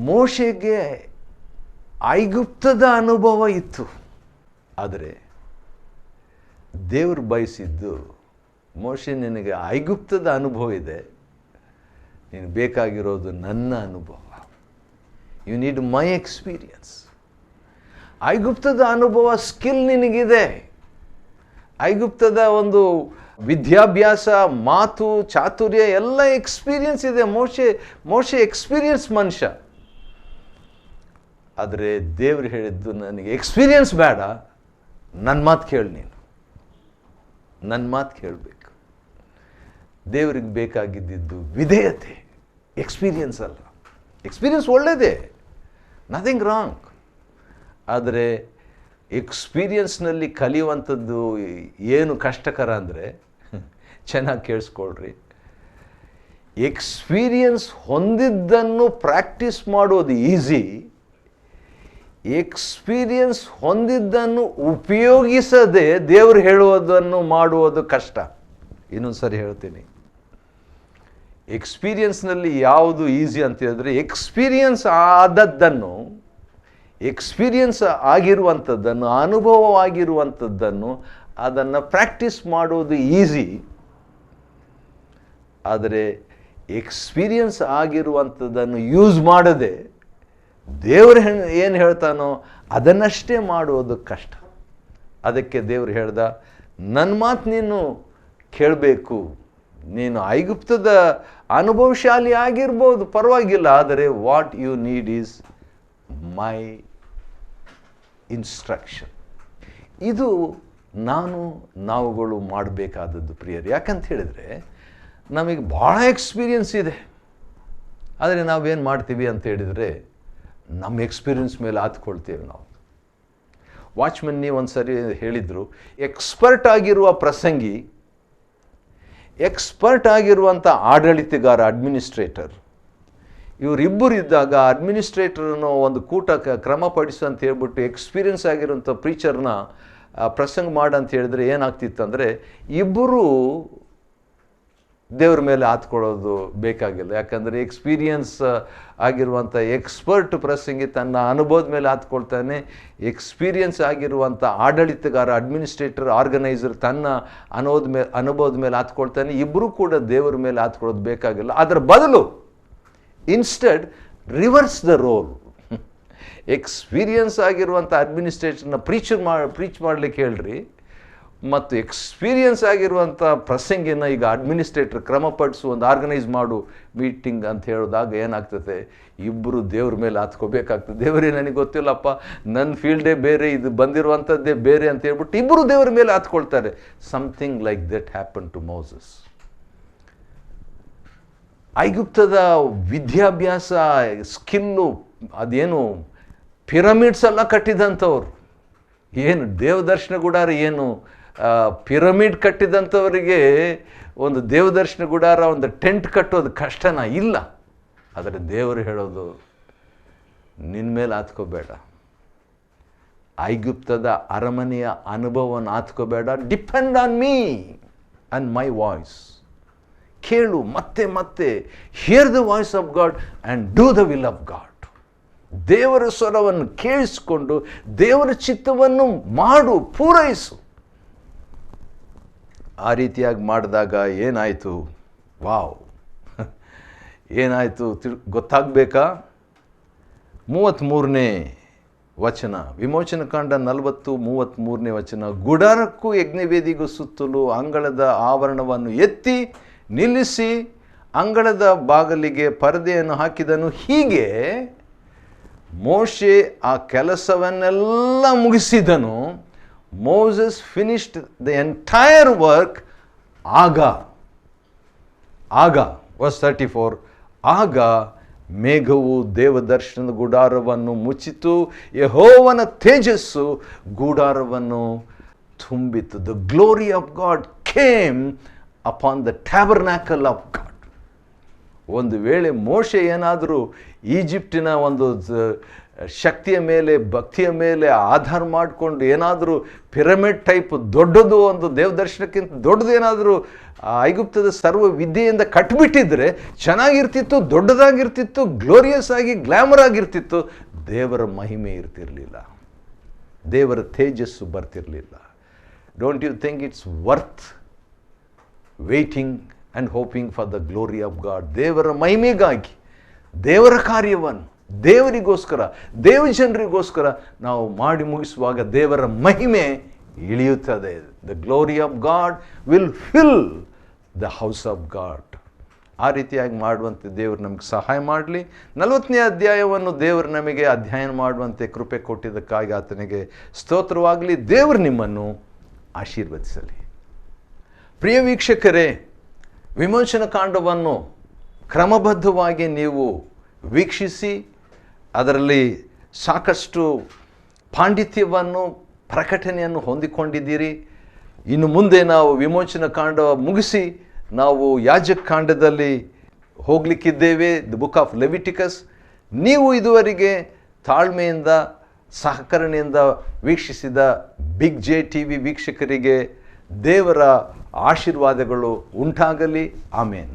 ಮೋಶೆಗೆ ಐಗುಪ್ತದ ಅನುಭವ ಇತ್ತು, ಆದರೆ ದೇವರು ಬಯಸಿದ್ದು, ಮೋಶೆ ನಿನಗೆ ಐಗುಪ್ತದ ಅನುಭವ ಇದೆ, ನೀನು ಬೇಕಾಗಿರೋದು ನನ್ನ ಅನುಭವ. You need my experience. ಐಗುಪ್ತದ ಅನುಭವ ಸ್ಕಿಲ್ ನಿನಗಿದೆ, ಐಗುಪ್ತದ ಒಂದು ವಿದ್ಯಾಭ್ಯಾಸ, ಮಾತು, ಚಾತುರ್ಯ ಎಲ್ಲ ಎಕ್ಸ್ಪೀರಿಯನ್ಸ್ ಇದೆ. ಮೋಶೆ ಎಕ್ಸ್ಪೀರಿಯನ್ಸ್ ಮನುಷ್ಯ. ಆದರೆ ದೇವರು ಹೇಳಿದ್ದು, ನನಗೆ ಎಕ್ಸ್ಪೀರಿಯನ್ಸ್ ಬೇಡ, ನನ್ನ ಮಾತು ಕೇಳಿ, ನೀನು ನನ್ನ ಮಾತು ಕೇಳಬೇಕು. ದೇವರಿಗೆ ಬೇಕಾಗಿದ್ದು ವಿಧೇಯತೆ, ಎಕ್ಸ್ಪೀರಿಯನ್ಸ್ ಅಲ್ಲ. ಎಕ್ಸ್ಪೀರಿಯನ್ಸ್ ಒಳ್ಳೆಯದೇ, ನಥಿಂಗ್ ರಾಂಗ್. ಆದರೆ ಎಕ್ಸ್ಪೀರಿಯನ್ಸ್ನಲ್ಲಿ ಕಲಿಯುವಂಥದ್ದು ಏನು ಕಷ್ಟಕರ ಅಂದರೆ, ಚೆನ್ನಾಗಿ ಕೇಳಿಸ್ಕೊಳ್ರಿ, ಎಕ್ಸ್ಪೀರಿಯನ್ಸ್ ಹೊಂದಿದ್ದನ್ನು ಪ್ರಾಕ್ಟೀಸ್ ಮಾಡೋದು ಈಸಿ, ಎಕ್ಸ್ಪೀರಿಯನ್ಸ್ ಹೊಂದಿದ್ದನ್ನು ಉಪಯೋಗಿಸದೆ ದೇವರು ಹೇಳುವುದನ್ನು ಮಾಡುವುದು ಕಷ್ಟ. ಇನ್ನೊಂದು ಸರಿ ಹೇಳ್ತೀನಿ, ಎಕ್ಸ್ಪೀರಿಯನ್ಸ್ನಲ್ಲಿ ಯಾವುದು ಈಸಿ ಅಂತ ಹೇಳಿದ್ರೆ, ಎಕ್ಸ್ಪೀರಿಯನ್ಸ್ ಆದದ್ದನ್ನು, ಎಕ್ಸ್ಪೀರಿಯನ್ಸ್ ಆಗಿರುವಂಥದ್ದನ್ನು, ಅನುಭವವಾಗಿರುವಂಥದ್ದನ್ನು ಅದನ್ನು ಪ್ರಾಕ್ಟೀಸ್ ಮಾಡೋದು ಈಸಿ. ಆದರೆ ಎಕ್ಸ್ಪೀರಿಯನ್ಸ್ ಆಗಿರುವಂಥದ್ದನ್ನು ಯೂಸ್ ಮಾಡದೆ ದೇವರು ಏನು ಹೇಳ್ತಾನೋ ಅದನ್ನಷ್ಟೇ ಮಾಡುವುದು ಕಷ್ಟ. ಅದಕ್ಕೆ ದೇವರು ಹೇಳ್ದ, ನನ್ನ ಮಾತು ನೀನು ಕೇಳಬೇಕು. ನೀನು ಐಗುಪ್ತದ ಅನುಭವಶಾಲಿ ಆಗಿರ್ಬೋದು, ಪರವಾಗಿಲ್ಲ, ಆದರೆ what you need is my instruction. ಇದು ನಾವುಗಳು ಮಾಡಬೇಕಾದದ್ದು ಪ್ರಿಯರು. ಯಾಕಂತ ಹೇಳಿದರೆ ನಮಗೆ ಭಾಳ ಎಕ್ಸ್ಪೀರಿಯನ್ಸ್ ಇದೆ, ಆದರೆ ನಾವೇನು ಮಾಡ್ತೀವಿ ಅಂತ ಹೇಳಿದರೆ ನಮ್ಮ ಎಕ್ಸ್ಪೀರಿಯನ್ಸ್ ಮೇಲೆ ಆತ್ಕೊಳ್ತೇವೆ ನಾವು. ವಾಚ್ಮನ್ ಒಂದು ಸರಿ ಹೇಳಿದರು, ಎಕ್ಸ್ಪರ್ಟ್ ಆಗಿರುವ ಪ್ರಸಂಗಿ, ಎಕ್ಸ್ಪರ್ಟ್ ಆಗಿರುವಂಥ ಆಡಳಿತಗಾರ, ಅಡ್ಮಿನಿಸ್ಟ್ರೇಟರ್, ಇವರಿಬ್ಬರು ಇದ್ದಾಗ ಅಡ್ಮಿನಿಸ್ಟ್ರೇಟರ್ನು ಒಂದು ಕೂಟಕ್ಕೆ ಕ್ರಮಪಡಿಸು ಅಂತ ಹೇಳ್ಬಿಟ್ಟು ಎಕ್ಸ್ಪೀರಿಯನ್ಸ್ ಆಗಿರುವಂಥ ಪ್ರೀಚರ್ನ ಪ್ರಸಂಗ ಮಾಡಂತ ಹೇಳಿದ್ರೆ ಏನಾಗ್ತಿತ್ತಂದರೆ ಇಬ್ಬರು ದೇವ್ರ ಮೇಲೆ ಆತ್ಕೊಳ್ಳೋದು ಬೇಕಾಗಿಲ್ಲ. ಯಾಕಂದರೆ ಎಕ್ಸ್ಪೀರಿಯನ್ಸ್ ಆಗಿರುವಂಥ ಎಕ್ಸ್ಪರ್ಟ್ ಪ್ರಸಂಗಿ ತನ್ನ ಅನುಭವದ ಮೇಲೆ ಆತ್ಕೊಳ್ತಾನೆ, ಎಕ್ಸ್ಪೀರಿಯನ್ಸ್ ಆಗಿರುವಂಥ ಆಡಳಿತಗಾರ, ಅಡ್ಮಿನಿಸ್ಟ್ರೇಟರ್, ಆರ್ಗನೈಸರ್ ತನ್ನ ಅನುಭವದ ಮೇಲೆ ಆತ್ಕೊಳ್ತಾನೆ. ಇಬ್ಬರೂ ಕೂಡ ದೇವರ ಮೇಲೆ ಆತ್ಕೊಳ್ಳೋದು ಬೇಕಾಗಿಲ್ಲ. ಅದರ ಬದಲು instead reverse the role. Experience ಆಗಿರುವಂಥ ಅಡ್ಮಿನಿಸ್ಟ್ರೇಟರ್ನ ಪ್ರೀಚ್ ಮಾಡಲಿಕ್ಕೆ ಹೇಳ್ರಿ, ಮತ್ತು ಎಕ್ಸ್ಪೀರಿಯನ್ಸ್ ಆಗಿರುವಂಥ ಪ್ರಸಂಗಿನ ಈಗ ಅಡ್ಮಿನಿಸ್ಟ್ರೇಟರ್ ಕ್ರಮಪಡಿಸು, ಒಂದು ಆರ್ಗನೈಸ್ ಮಾಡು ಮೀಟಿಂಗ್ ಅಂತ ಹೇಳಿದಾಗ ಏನಾಗ್ತದೆ, ಇಬ್ಬರು ದೇವ್ರ ಮೇಲೆ ಹತ್ಕೋಬೇಕಾಗ್ತದೆ. ದೇವರೇ ನನಗೆ ಗೊತ್ತಿಲ್ಲಪ್ಪ, ನನ್ನ ಫೀಲ್ಡೇ ಬೇರೆ, ಇದು ಬಂದಿರುವಂಥದ್ದೇ ಬೇರೆ ಅಂತ ಹೇಳ್ಬಿಟ್ಟು ಇಬ್ಬರು ದೇವರ ಮೇಲೆ ಹತ್ಕೊಳ್ತಾರೆ. Something like that happen to Moses. ಐಗುಪ್ತದ ವಿದ್ಯಾಭ್ಯಾಸ, ಸ್ಕಿಲ್ಲು, ಅದೇನು ಪಿರಮಿಡ್ಸ್ ಎಲ್ಲ ಕಟ್ಟಿದಂಥವ್ರು, ಏನು ದೇವದರ್ಶನ ಗುಡಾರ, ಏನು ಪಿರಮಿಡ್ ಕಟ್ಟಿದಂಥವರಿಗೆ ಒಂದು ದೇವದರ್ಶನ ಗುಡಾರ, ಒಂದು ಟೆಂಟ್ ಕಟ್ಟೋದು ಕಷ್ಟನಾ? ಇಲ್ಲ. ಆದರೆ ದೇವರು ಹೇಳೋದು, ನಿನ್ನ ಮೇಲೆ ಆತ್ಕೋಬೇಡ, ಐಗುಪ್ತದ ಅರಮನೆಯ ಅನುಭವವನ್ನು ಆತ್ಕೋಬೇಡ, depend on me and my voice. ಕೇಳು, ಮತ್ತೆ ಮತ್ತೆ hear the voice of God and do the will of God. ದೇವರ ಸ್ವರವನ್ನು ಕೇಳಿಸಿಕೊಂಡು ದೇವರ ಚಿತ್ತವನ್ನು ಮಾಡು, ಪೂರೈಸು. ಆ ರೀತಿಯಾಗಿ ಮಾಡಿದಾಗ ಏನಾಯಿತು? ವಾವ್, ಏನಾಯಿತು ಗೊತ್ತಾಗಬೇಕಾ? 33ನೇ ವಚನ, ವಿಮೋಚನ ಕಾಂಡ 40:33ನೇ ವಚನ. ಗುಡಾರಕ್ಕೂ ಯಜ್ಞವೇದಿಗೂ ಸುತ್ತಲೂ ಅಂಗಳದ ಆವರಣವನ್ನು ಎತ್ತಿ ನಿಲ್ಲಿಸಿ ಅಂಗಳದ ಬಾಗಿಲಿಗೆ ಪರದೆಯನ್ನು ಹಾಕಿದನು. ಹೀಗೆ ಮೋಶೆ ಆ ಕೆಲಸವನ್ನೆಲ್ಲ ಮುಗಿಸಿದನು. Moses finished the entire work. ಆಗ ವರ್ಸ್ 34, ಆಗ ಮೇಘವು ದೇವದರ್ಶನದ ಗುಡಾರವನ್ನು ಮುಚ್ಚಿತು, ಯೆಹೋವನ ತೇಜಸ್ಸು ಗುಡಾರವನ್ನು ತುಂಬಿತು. The glory of God came upon the tabernacle of God. ಒಂದು ವೇಳೆ ಮೋಶೆ ಏನಾದರೂ ಈಜಿಪ್ಟಿನ ಒಂದು ಶಕ್ತಿಯ ಮೇಲೆ, ಭಕ್ತಿಯ ಮೇಲೆ ಆಧಾರ ಮಾಡಿಕೊಂಡು ಏನಾದರೂ ಪಿರಮಿಡ್ ಟೈಪ್ ದೊಡ್ಡದು, ಒಂದು ದೇವದರ್ಶನಕ್ಕಿಂತ ದೊಡ್ಡದು ಏನಾದರೂ ಐಗುಪ್ತದ ಸರ್ವ ವಿದ್ಯೆಯಿಂದ ಕಟ್ಟಿಬಿಟ್ಟಿದ್ರೆ ಚೆನ್ನಾಗಿರ್ತಿತ್ತು, ದೊಡ್ಡದಾಗಿರ್ತಿತ್ತು, ಗ್ಲೋರಿಯಸ್ ಆಗಿ ಗ್ಲ್ಯಾಮರ್ ಆಗಿರ್ತಿತ್ತು. ದೇವರ ಮಹಿಮೆ ಇರ್ತಿರಲಿಲ್ಲ, ದೇವರ ತೇಜಸ್ಸು ಬರ್ತಿರಲಿಲ್ಲ. Don't you think it's worth waiting and hoping for the glory of God? ದೇವರ ಮಹಿಮೆಗಾಗಿ, ದೇವರ ಕಾರ್ಯವನ್ನು ದೇವರಿಗೋಸ್ಕರ, ದೇವಜನರಿಗೋಸ್ಕರ ನಾವು ಮಾಡಿ ಮುಗಿಸುವಾಗ ದೇವರ ಮಹಿಮೆ ಇಳಿಯುತ್ತದೆ. The glory of god will fill the house of god. ಆ ರೀತಿಯಾಗಿ ಮಾಡುವಂತೆ ದೇವರು ನಮಗೆ ಸಹಾಯ ಮಾಡಲಿ. 40ನೇ ಅಧ್ಯಾಯವನ್ನು ದೇವರು ನಮಗೆ ಅಧ್ಯಯನ ಮಾಡುವಂತೆ ಕೃಪೆ ಕೊಟ್ಟಿದ್ದಕ್ಕಾಗಿ ಆತನಿಗೆ ಸ್ತೋತ್ರವಾಗಲಿ. ದೇವರು ನಿಮ್ಮನ್ನು ಆಶೀರ್ವದಿಸಲಿ. ಪ್ರಿಯ ವೀಕ್ಷಕರೇ, ವಿಮೋಚನ ಕಾಂಡವನ್ನು ಕ್ರಮಬದ್ಧವಾಗಿ ನೀವು ವೀಕ್ಷಿಸಿ ಅದರಲ್ಲಿ ಸಾಕಷ್ಟು ಪಾಂಡಿತ್ಯವನ್ನು, ಪ್ರಕಟಣೆಯನ್ನು ಹೊಂದಿಕೊಂಡಿದ್ದೀರಿ. ಇನ್ನು ಮುಂದೆ ನಾವು ವಿಮೋಚನ ಕಾಂಡ ಮುಗಿಸಿ ನಾವು ಯಾಜಕ ಕಾಂಡದಲ್ಲಿ ಹೋಗಲಿಕ್ಕಿದ್ದೇವೆ, ದ ಬುಕ್ ಆಫ್ ಲೆವಿಟಿಕಸ್. ನೀವು ಇದುವರೆಗೆ ತಾಳ್ಮೆಯಿಂದ, ಸಹಕರಣೆಯಿಂದ ವೀಕ್ಷಿಸಿದ ಬಿಗ್ ಜೆ TV ವೀಕ್ಷಕರಿಗೆ ದೇವರ ಆಶೀರ್ವಾದಗಳು ಉಂಟಾಗಲಿ. ಆಮೇನ್.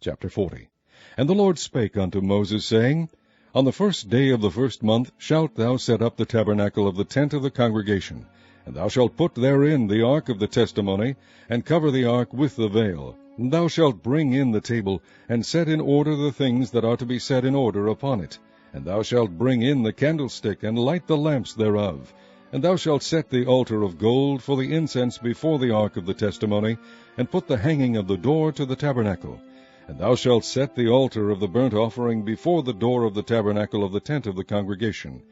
Chapter 40. And the Lord spake unto Moses, saying, On the first day of the first month shalt thou set up the tabernacle of the tent of the congregation, and thou shalt put therein the ark of the testimony, and cover the ark with the veil. And thou shalt bring in the table, and set in order the things that are to be set in order upon it. And thou shalt bring in the candlestick, and light the lamps thereof. And thou shalt set the altar of gold for the incense before the ark of the testimony, and put the hanging of the door to the tabernacle. And thou shalt set the altar of the burnt offering before the door of the tabernacle of the tent of the congregation.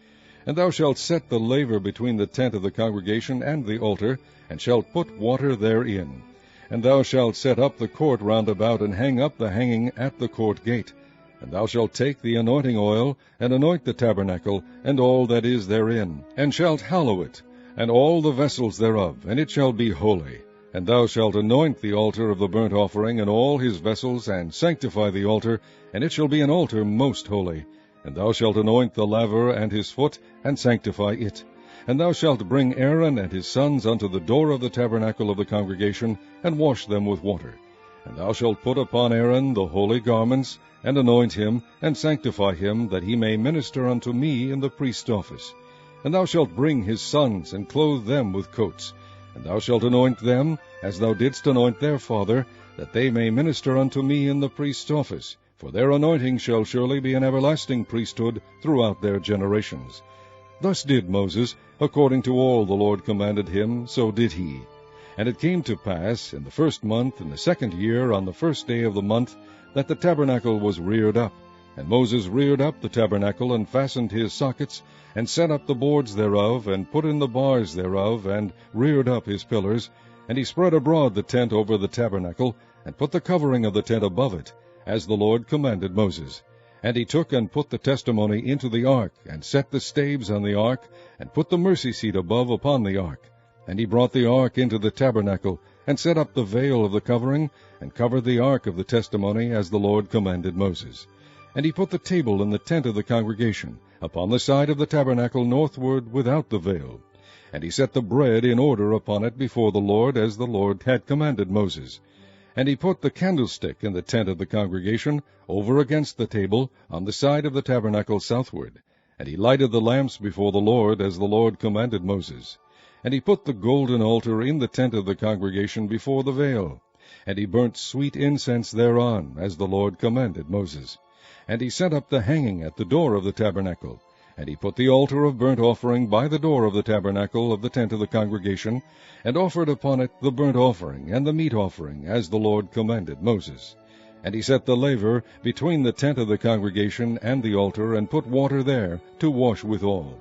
And thou shalt set the laver between the tent of the congregation and the altar, and shalt put water therein. And thou shalt set up the court round about, and hang up the hanging at the court gate. And thou shalt take the anointing oil, and anoint the tabernacle, and all that is therein, and shalt hallow it, and all the vessels thereof, and it shall be holy. And thou shalt anoint the altar of the burnt offering, and all his vessels, and sanctify the altar, and it shall be an altar most holy. And thou shalt anoint the laver and his foot, and sanctify it. And thou shalt bring Aaron and his sons unto the door of the tabernacle of the congregation, and wash them with water. And thou shalt put upon Aaron the holy garments, and anoint him, and sanctify him, that he may minister unto me in the priest's office. And thou shalt bring his sons, and clothe them with coats. And thou shalt anoint them, as thou didst anoint their father, that they may minister unto me in the priest's office. For their anointing shall surely be an everlasting priesthood throughout their generations. Thus did Moses, according to all the Lord commanded him, so did he. And it came to pass, in the first month, in the second year, on the first day of the month, that the tabernacle was reared up. And Moses reared up the tabernacle, and fastened his sockets, and set up the boards thereof, and put in the bars thereof, and reared up his pillars. And he spread abroad the tent over the tabernacle, and put the covering of the tent above it, as the Lord commanded Moses. And he took and put the testimony into the ark, and set the staves on the ark, and put the mercy seat above upon the ark. And he brought the ark into the tabernacle, and set up the veil of the covering, and covered the ark of the testimony, as the Lord commanded Moses. And he put the table in the tent of the congregation, upon the side of the tabernacle northward without the veil. And he set the bread in order upon it before the Lord, as the Lord had commanded Moses. And he put the candlestick in the tent of the congregation, over against the table, on the side of the tabernacle southward. And he lighted the lamps before the Lord, as the Lord commanded Moses. And he put the golden altar in the tent of the congregation before the veil. And he burnt sweet incense thereon, as the Lord commanded Moses. And he set up the hanging at the door of the tabernacle. And he put the altar of burnt offering by the door of the tabernacle of the tent of the congregation, and offered upon it the burnt offering and the meat offering, as the Lord commanded Moses. And he set the laver between the tent of the congregation and the altar, and put water there to wash withal.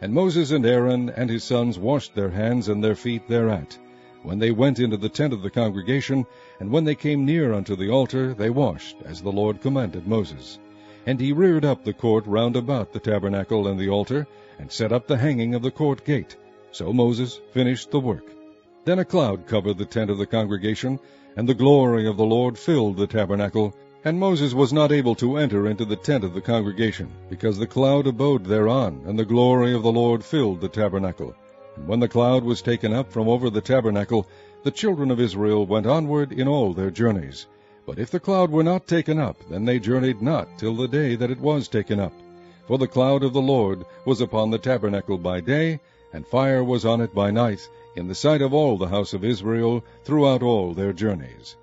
And Moses and Aaron and his sons washed their hands and their feet thereat, when they went into the tent of the congregation, and when they came near unto the altar, they washed, as the Lord commanded Moses. And he reared up the court round about the tabernacle and the altar, and set up the hanging of the court gate. So Moses finished the work. Then a cloud covered the tent of the congregation, and the glory of the Lord filled the tabernacle. And Moses was not able to enter into the tent of the congregation, because the cloud abode thereon, and the glory of the Lord filled the tabernacle. And when the cloud was taken up from over the tabernacle, the children of Israel went onward in all their journeys. But if the cloud were not taken up, then they journeyed not till the day that it was taken up. For the cloud of the Lord was upon the tabernacle by day, and fire was on it by night, in the sight of all the house of Israel throughout all their journeys.